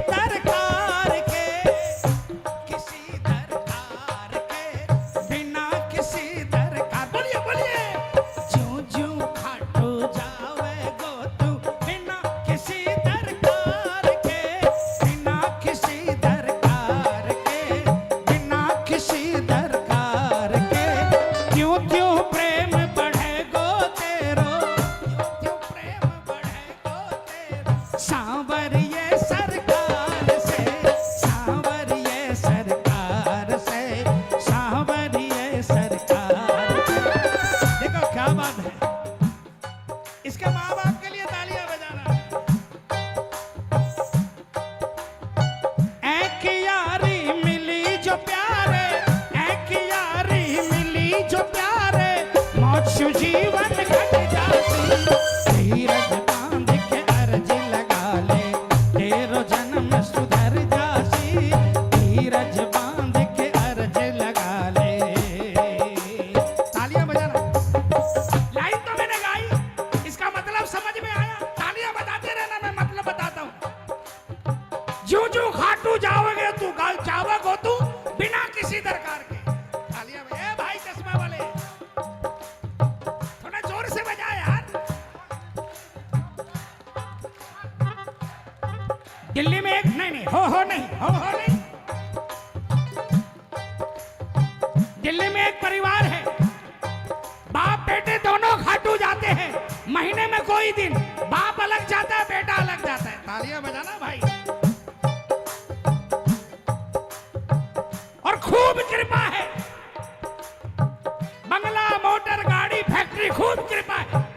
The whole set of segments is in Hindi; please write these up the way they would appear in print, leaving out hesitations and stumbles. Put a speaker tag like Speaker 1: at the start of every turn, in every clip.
Speaker 1: दरकार के, किसी दरकार के, बिना किसी दरकार। बोलिए बोलिए। ज्यों ज्यों खाटू जावे गो तू, बिना किसी दरकार के, बिना किसी दरकार के, बिना किसी दरकार के। क्यों क्यों प्रेम बढ़े गो तेरो, क्यों क्यों प्रेम बढ़े गो तेरो, सांवरिये सरकार से, सांवरिये सरकार से, सांवरिये सरकार से। देखो क्या बात है, इसके माँ बाप के लिए तालियां बजाना। एक यारी मिली जो प्यारे, एक यारी मिली जो प्यारे, मौज जीवन कट जाती। धीरज बांध के अर्ज लगा ले, तेरो जन्म सुधर जासी। धीरज बांध के अर्ज लगा ले। तालियां बजाना। लाइन तो मैंने गाई, इसका मतलब समझ में आया? तालियां बजाते रहना, मैं मतलब बताता हूं। ज्यों ज्यों खाटू जाओगे तू, जाओगे तू बिना किसी दरकार के। तालियां बजा। ए भाई चश्मा वाले, थोड़ा जोर से बजा यार। दिल्ली में एक, नहीं नहीं, हो नहीं, हो नहीं। दिल्ली में एक परिवार है, बाप बेटे दोनों खाटू जाते हैं। महीने में कोई दिन बाप अलग जाता है, बेटा अलग जाता है। तालियां बजाना भाई। और खूब कृपा है, बंगला, मोटर, गाड़ी, फैक्ट्री, खूब कृपा है।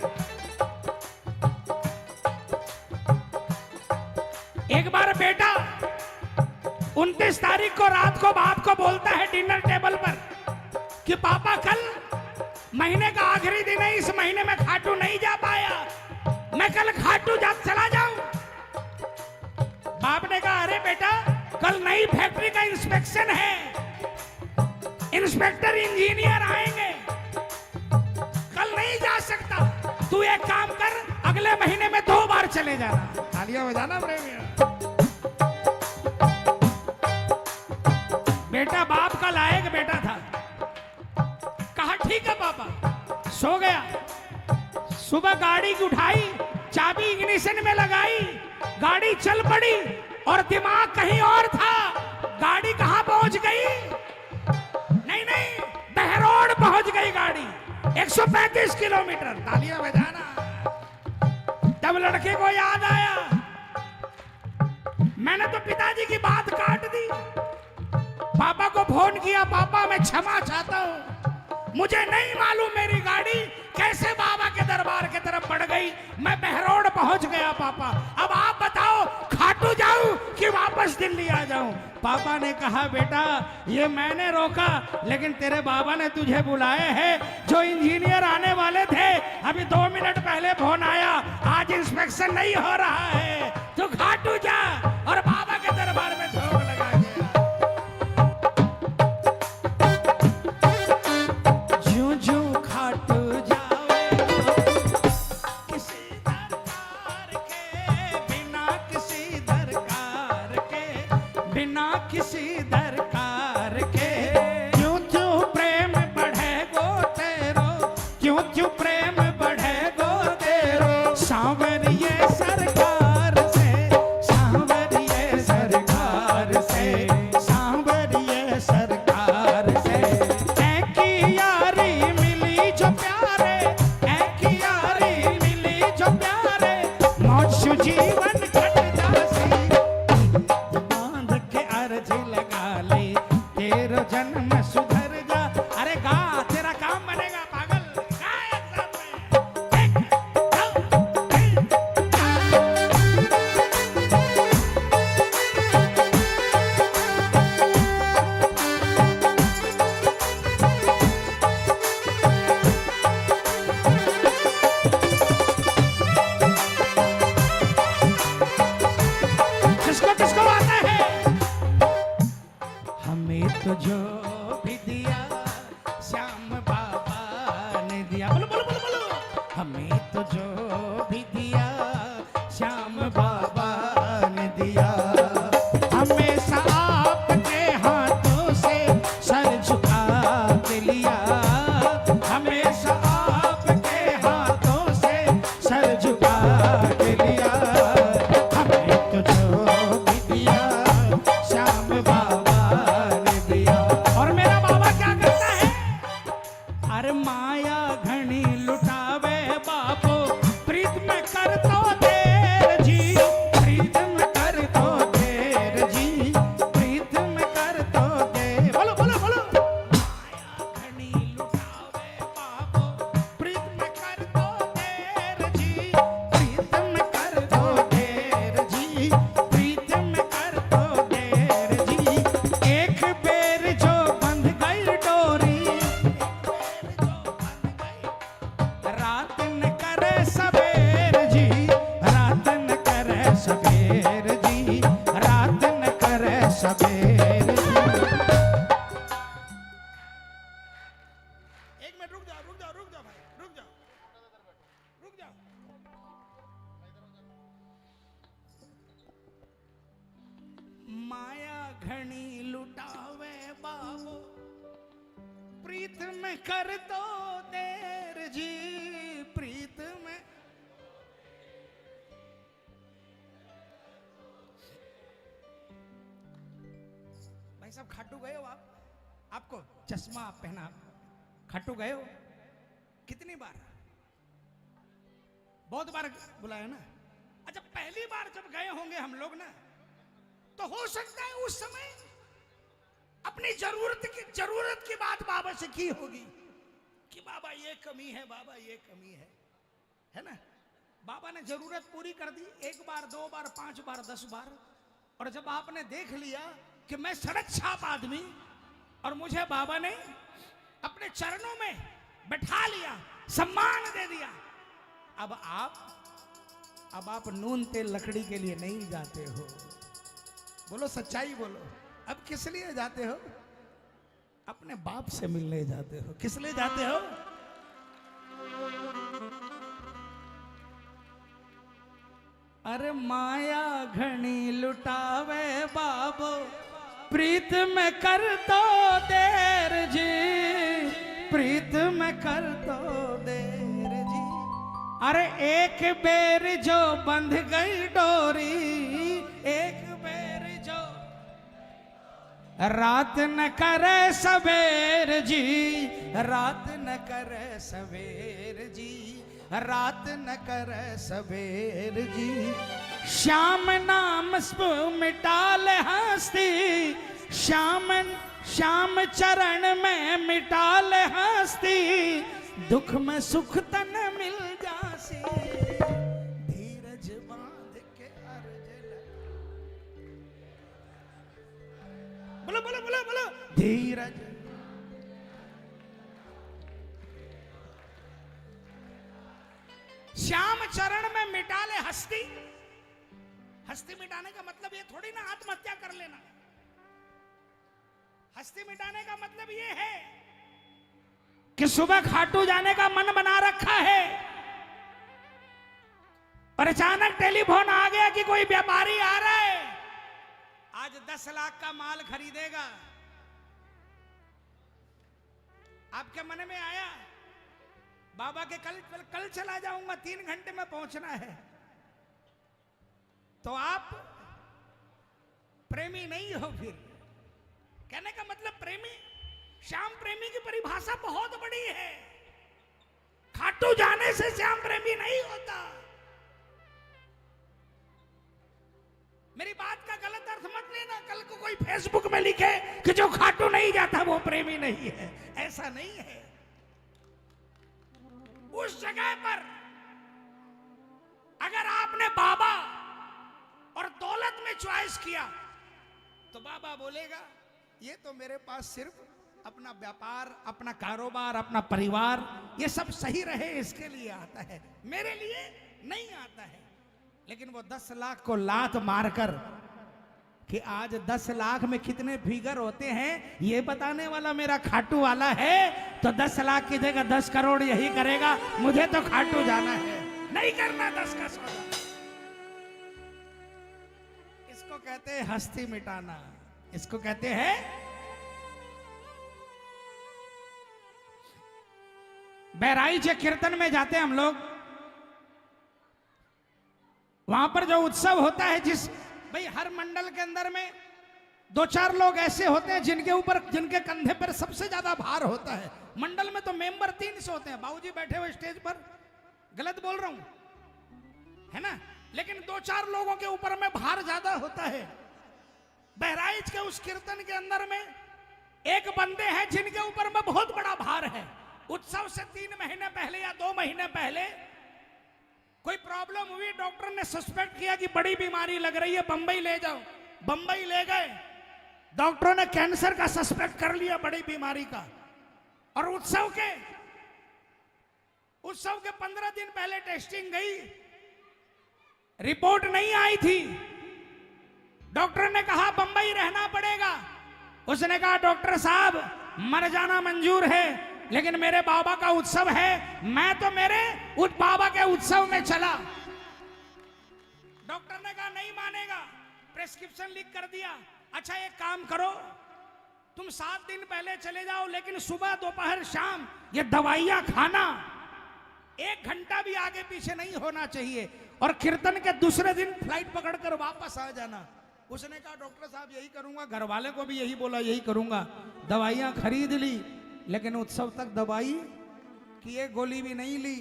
Speaker 1: एक बार बेटा 29 तारीख को रात को बाप को बोलता है डिनर टेबल पर कि पापा कल महीने का आखिरी दिन है, इस महीने में खाटू नहीं जा पाया, मैं कल खाटू चला जाऊं। बाप ने कहा अरे बेटा कल नई फैक्ट्री का इंस्पेक्शन है, इंस्पेक्टर इंजीनियर आएंगे, कल नहीं जा सकता। तू एक काम कर, अगले महीने में 2 बार चले जाना। तालियां बजाना प्रेमियों। बेटा बाप का लायक बेटा था, कहा ठीक है पापा, सो गया। सुबह गाड़ी की उठाई, चाबी इग्निशन में लगाई, गाड़ी चल पड़ी और दिमाग कहीं और था। गाड़ी कहां पहुंच गई? नहीं नहीं, बहरोड पहुंच गई गाड़ी, 135 किलोमीटर। तालियां बजाना। तब लड़के को याद आया, मैंने तो पिताजी की बात काट दी। पापा को फोन किया, पापा मैं क्षमा चाहता हूं, मुझे नहीं मालूम मेरी गाड़ी कैसे बाबा के दरबार की तरफ बढ़ गई, मैं बहरोड पहुंच गया पापा। अब आप बताओ खाटू जाऊं कि वापस दिल्ली आ जाऊं? पापा ने कहा बेटा ये मैंने रोका, लेकिन तेरे बाबा ने तुझे बुलाए हैं। जो इंजीनियर आने वाले थे, अभी 2 मिनट पहले फोन आया, आज इंस्पेक्शन नहीं हो रहा है, तू खाटू जा और बाबा के दरबार में झोंक लगा गया। ज्यों ज्यों खाटू जावे किसी दरकार के, बिना किसी दरकार के, बिना किसी दरकार के। क्यों क्यों प्रेम बढ़े गो तेरो, क्यों क्यों प्रेम बढ़े गो तेरो, सांवरिये सरकार से, सांवरिये सरकार से, सांवरिये सरकार से। एक यारी मिली जो प्यारे, एक यारी मिली जो प्यारे, मौज जीवन कट जासी। बांध के अर्ज लगा ले, तेरो जन्म सुधर जा। अरे गा, तेरा काम बनेगा पागल। गा एक साथ में। एक, दो, तीन, किसको किसको आता है? हमें तो जो भी दिया श्याम बाबा ने दिया। बोलो बोलो बोलो बोलो। हमें तो जो भी दिया श्याम बाबा ने दिया। माया घनी लुटावे बाबो, प्रीत में कर दो देर जी, प्रीत में। भाई साहब खाटू गए हो आप? आपको चश्मा आप पहना, खाटू गए हो कितनी बार? बहुत बार बुलाया ना। अच्छा, पहली बार जब गए होंगे हम लोग ना, तो हो सकता है उस समय अपनी जरूरत की बात बाबा से की होगी कि बाबा ये कमी है, बाबा ये कमी है ना। बाबा ने जरूरत पूरी कर दी, 1 बार 2 बार 5 बार 10 बार। और जब आपने देख लिया कि मैं सड़क छाप आदमी, और मुझे बाबा ने अपने चरणों में बैठा लिया, सम्मान दे दिया, अब आप नून तेल लकड़ी के लिए नहीं जाते हो। बोलो सच्चाई बोलो, अब किस लिए जाते हो? अपने बाप से मिलने जाते हो। किस लिए जाते हो? अरे माया घनी लुटावे बाबो, प्रीत में कर दो देर जी, प्रीत में कर दो देर जी। अरे एक बेर जो बंध गई डोरी, एक बेर जो रात न करे सवेर जी, रात न करे सवेर जी, रात न करे सवेर जी। श्याम नाम मिटा ले हस्ती, श्याम चरण में मिटा ले हस्ती, दुख में सुख तन मिल जासी, धीरज बांध के अर्ज लगा। बोलो बोलो बोलो बोलो, धीरज। श्याम चरण में मिटा ले हस्ती। हस्ती मिटाने का मतलब ये थोड़ी ना आत्महत्या कर लेना। हस्ती मिटाने का मतलब ये है कि सुबह खाटू जाने का मन बना रखा है, और अचानक टेलीफोन आ गया कि कोई व्यापारी आ रहा है, आज 10 लाख का माल खरीदेगा। आपके मन में आया बाबा के कल चला जाऊंगा, 3 घंटे में पहुंचना है, तो आप प्रेमी नहीं हो। फिर कहने का मतलब प्रेमी, श्याम प्रेमी की परिभाषा बहुत बड़ी है। खाटू जाने से श्याम प्रेमी नहीं होता। मेरी बात का गलत अर्थ मत लेना, कल को कोई फेसबुक में लिखे कि जो खाटू नहीं जाता वो प्रेमी नहीं है। ऐसा नहीं है। उस जगह पर अगर आपने बाबा और दौलत में चॉइस किया, तो बाबा बोलेगा ये तो मेरे पास सिर्फ अपना व्यापार, अपना कारोबार, अपना परिवार, ये सब सही रहे इसके लिए आता है, मेरे लिए नहीं आता है। लेकिन वो 10 लाख को लात मारकर कि आज 10 लाख में कितने फिगर होते हैं ये बताने वाला मेरा खाटू वाला है, तो 10 लाख की जगह 10 करोड़ यही करेगा। मुझे तो खाटू जाना है, नहीं करना 10 का सौदा। इसको कहते हैं हस्ती मिटाना, इसको कहते हैं बहराइच कीर्तन में जाते हैं हम लोग, वहां पर जो उत्सव होता है, जिस भाई हर मंडल के अंदर में 2-4 लोग ऐसे होते हैं जिनके कंधे पर सबसे ज्यादा भार होता है। मंडल में तो मेंबर 300 होते हैं। बाबूजी बैठे हुए स्टेज पर, गलत बोल रहा हूं है ना, लेकिन 2-4 लोगों के ऊपर में भार ज्यादा होता है। बहराइच के उस कीर्तन के अंदर में एक बंदे हैं जिनके ऊपर में बहुत बड़ा भार है। उत्सव से 3 महीने पहले या 2 महीने पहले कोई प्रॉब्लम हुई, डॉक्टर ने सस्पेक्ट किया कि बड़ी बीमारी लग रही है, बंबई ले जाओ। बंबई ले गए, डॉक्टरों ने कैंसर का सस्पेक्ट कर लिया, बड़ी बीमारी का। और उत्सव के 15 दिन पहले टेस्टिंग गई, रिपोर्ट नहीं आई थी। डॉक्टर ने कहा बंबई रहना पड़ेगा। उसने कहा डॉक्टर साहब मर जाना मंजूर है, लेकिन मेरे बाबा का उत्सव है, मैं तो मेरे उस बाबा के उत्सव में चला। डॉक्टर ने कहा नहीं मानेगा, प्रेस्क्रिप्शन लिख कर दिया। अच्छा एक काम करो, तुम 7 दिन पहले चले जाओ, लेकिन सुबह दोपहर शाम ये दवाइयां खाना, 1 घंटा भी आगे पीछे नहीं होना चाहिए, और कीर्तन के दूसरे दिन फ्लाइट पकड़कर वापस आ जाना। उसने कहा डॉक्टर साहब यही करूंगा, घर वाले को भी यही बोला यही करूंगा। दवाइयां खरीद ली, लेकिन उत्सव तक दवाई की एक गोली भी नहीं ली।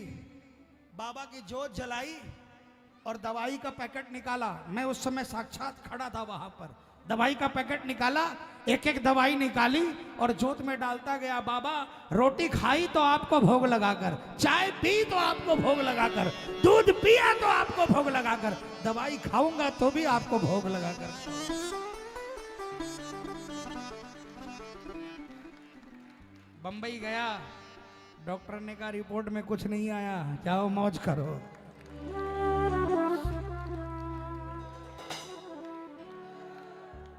Speaker 1: बाबा की जोत जलाई और दवाई का पैकेट निकाला। मैं उस समय साक्षात खड़ा था वहां पर। दवाई का पैकेट निकाला, एक एक दवाई निकाली और जोत में डालता गया। बाबा रोटी खाई तो आपको भोग लगाकर, चाय पी तो आपको भोग लगाकर, दूध पिया तो आपको भोग लगाकर, दवाई खाऊंगा तो भी आपको भोग लगाकर। बंबई गया, डॉक्टर ने कहा रिपोर्ट में कुछ नहीं आया, जाओ मौज करो।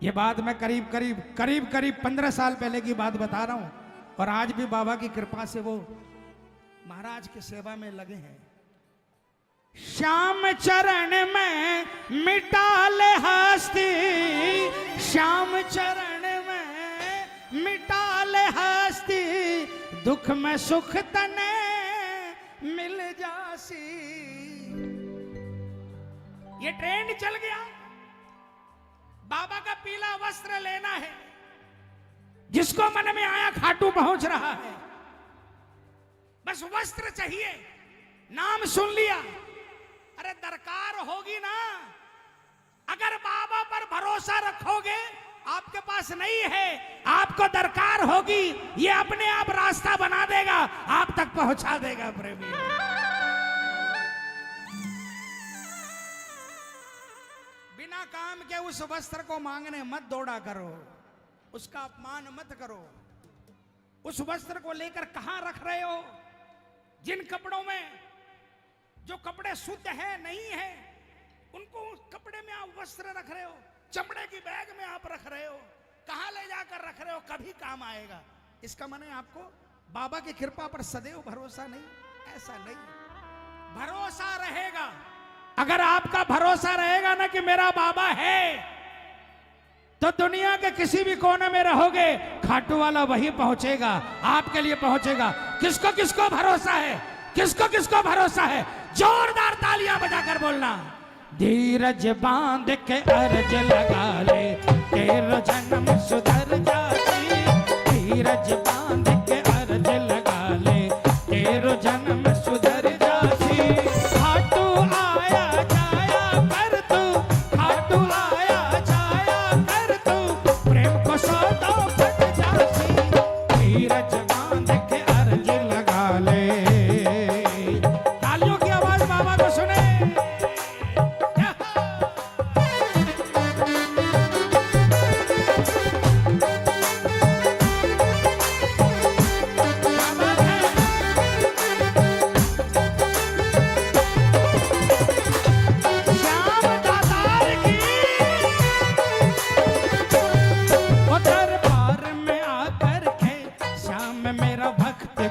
Speaker 1: ये बात मैं करीब 15 साल पहले की बात बता रहा हूं, और आज भी बाबा की कृपा से वो महाराज की सेवा में लगे हैं। श्याम चरण में मिटा ले हस्ती, श्याम चरण में मिटा ले हस्ती, दुख में सुख तने मिल जासी। ये ट्रेंड चल गया, बाबा का पीला वस्त्र लेना है। जिसको मन में आया खाटू पहुंच रहा है, बस वस्त्र चाहिए, नाम सुन लिया। अरे दरकार होगी ना, अगर बाबा पर भरोसा रखोगे, आपके पास नहीं है, आपको दरकार होगी, ये अपने आप रास्ता बना देगा, आप तक पहुंचा देगा। प्रेमी बिना काम के उस वस्त्र को मांगने मत दौड़ा करो, उसका अपमान मत करो। उस वस्त्र को लेकर कहां रख रहे हो? जिन कपड़ों में, जो कपड़े शुद्ध हैं नहीं है, उनको उस कपड़े में आप वस्त्र रख रहे हो, चमड़े की बैग में आप रख रहे हो, कहां ले जाकर रख रहे हो? कभी काम आएगा। इसका माने आपको बाबा की कृपा पर सदैव भरोसा नहीं, ऐसा नहीं। भरोसा रहेगा, अगर आपका भरोसा रहेगा ना कि मेरा बाबा है, तो दुनिया के किसी भी कोने में रहोगे, खाटू वाला वही पहुंचेगा, आपके लिए पहुंचेगा। किसको किसको भरोसा है? किसको किसको भरोसा है? जोरदार तालियां बजाकर बोलना। धीरज बांध के अर्ज लगा ले, तेरा जन्म सुधर जाती। धीरज बांध के अर्ज लगा ले, तेरा जन्म सुधर जाती। खाटू आया जाया कर तू, खाटू आया जाया कर तू, प्रेम को सौदा फट जाती। धीरज बांध के अर्ज लगा ले। तालियों की आवाज बाबा को सुने।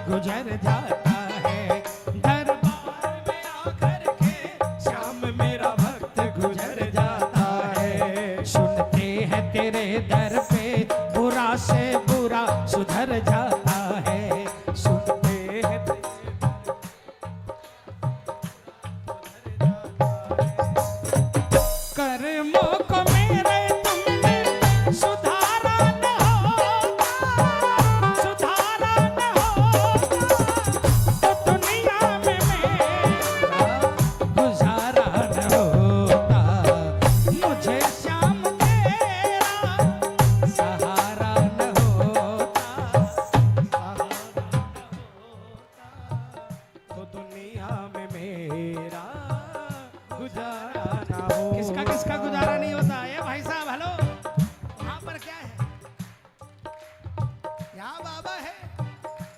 Speaker 1: गुजर जाता है दरबार में आकर के, श्याम मेरा भक्त गुजर जाता है। सुनते हैं तेरे दर पे, बुरा से बुरा सुधर जाता है। सुनते हैं कर्मों को मेरे तुमने सुधारा न होता, सुधारा न किसका गुजारा नहीं होता है भाई साहब? हेलो, वहां पर क्या है? यहाँ बाबा है,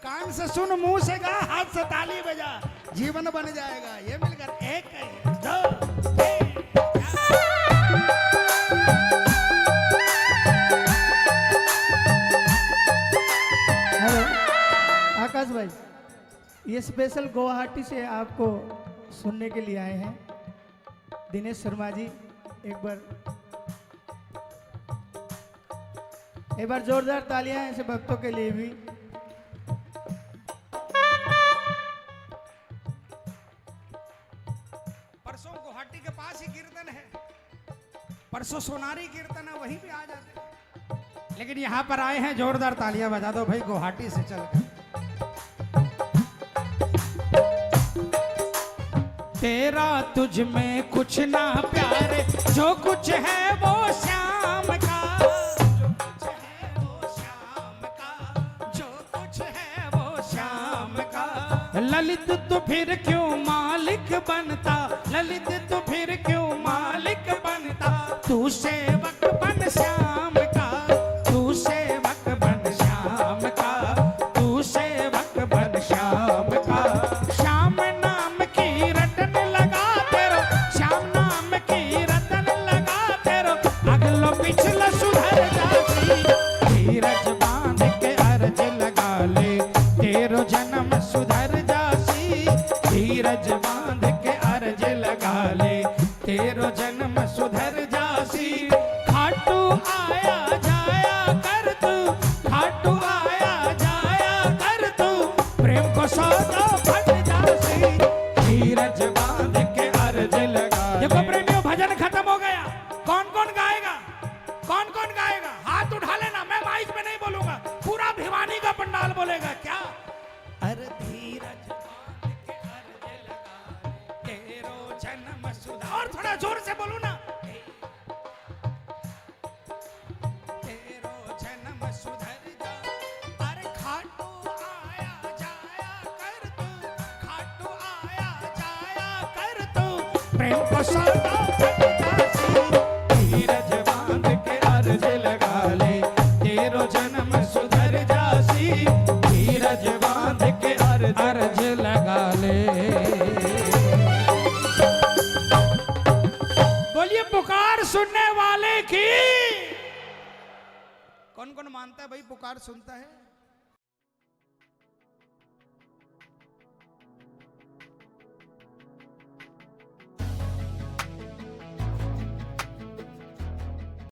Speaker 1: कान से सुन, मुंह से गा, हाथ से ताली बजा, जीवन बन जाएगा। ये मिलकर एक दो
Speaker 2: हेलो आकाश भाई, ये स्पेशल गुवाहाटी से आपको सुनने के लिए आए हैं। दिनेश शर्मा जी, एक बार एक बार जोरदार तालियां ऐसे भक्तों के लिए भी।
Speaker 1: परसों गुवाहाटी के पास ही कीर्तन है, परसों सोनारी कीर्तन है, वहीं भी आ जाते हैं। लेकिन यहां पर आए हैं, जोरदार तालियां बजा दो भाई गुवाहाटी से चलकर। तेरा तुझ में कुछ ना प्यारे, जो कुछ है वो श्याम का, जो कुछ है वो श्याम का, जो कुछ है वो श्याम का। ललित तू फिर क्यों मालिक बनता, ललित तू फिर क्यों मालिक बनता, तू सेवक बन श्याम का, तू सेवक बन श्याम का, तू सेवक बन श्याम का। श्याम नाम की रटन लगा तेरो, श्याम नाम की रटन लगा तेरो, अगलो पिछलो सुधर जाती, धीरज बांध के अर्ज लगा ले, तेरो जन्म सुधर जासी, धीरज बांध के अर्ज लगा ले, तेरो जन्म सुधर जासी। खाटू आया जाया कर तू, खाटू आया जाया कर तू, प्रेम को सौदा फट जासी, धीरज बांध के अर्ज लगा। देखो प्रेमियों, भजन खत्म हो गया। कौन कौन गाएगा, कौन कौन गाएगा? हाथ उठा लेना, मैं माइक में नहीं बोलूंगा, पूरा भिवानी का पंडाल बोलेगा। क्या? अरे धीरज बांध के अर्ज लगा, तेरो जन्म सुधा। और थोड़ा जोर से बोलू ना, तेरो जन्म सुधर जा। अरे खाटू आया जाया कर तू, खाटू आया जाया कर तू, प्रेम को सौदा फट जासी, धीरज बांध के अर्ज लगा ले, तेरो जन्म सुधर जासी, धीरज बांध के अर्ज लगा ले। बोलिए पुकार सुनने वाले की। कौन कौन मानता है भाई पुकार सुनता है?